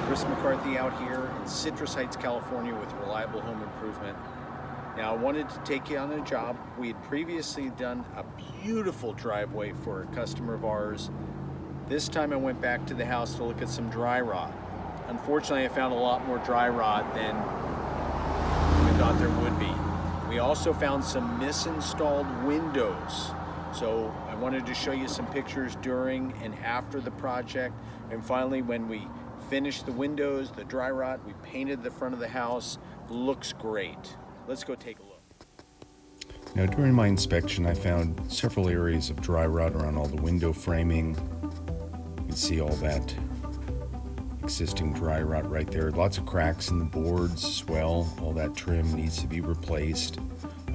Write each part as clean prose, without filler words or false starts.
Chris McCarthy out here in Citrus Heights, California with Reliable Home Improvement. Now I wanted to take you on a job. We had previously done a beautiful driveway for a customer of ours. This time I went back to the house to look at some dry rot. Unfortunately, I found a lot more dry rot than we thought there would be. We also found some misinstalled windows. So I wanted to show you some pictures during and after the project. And finally, when we finished the windows, the dry rot, we painted the front of the house. Looks great. Let's go take a look. Now, during my inspection, I found several areas of dry rot around all the window framing. You can see all that existing dry rot right there. Lots of cracks in the boards as well. All that trim needs to be replaced.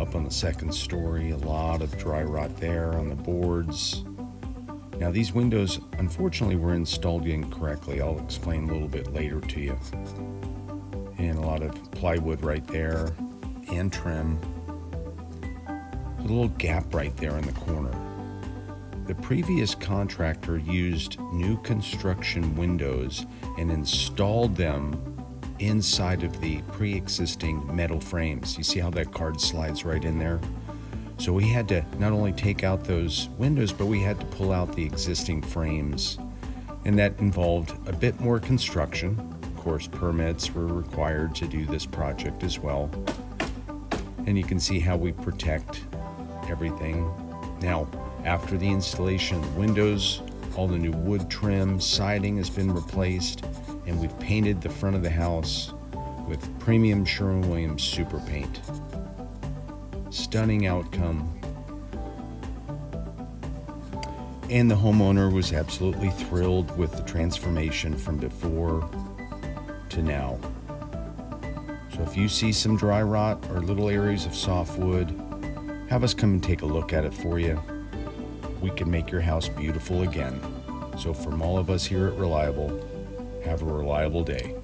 Up on the second story, a lot of dry rot there on the boards. Now, these windows, unfortunately, were installed incorrectly. I'll explain a little bit later to you. And a lot of plywood right there and trim. A little gap right there in the corner. The previous contractor used new construction windows and installed them inside of the pre-existing metal frames. You see how that card slides right in there? So we had to not only take out those windows, but we had to pull out the existing frames. And that involved a bit more construction. Of course, permits were required to do this project as well. And you can see how we protect everything. Now, after the installation of the windows, all the new wood trim, siding has been replaced, and we've painted the front of the house with premium Sherwin-Williams super paint. Stunning outcome. And the homeowner was absolutely thrilled with the transformation from before to now. So if you see some dry rot or little areas of softwood, have us come and take a look at it for you. We can make your house beautiful again. So from all of us here at Reliable, have a reliable day.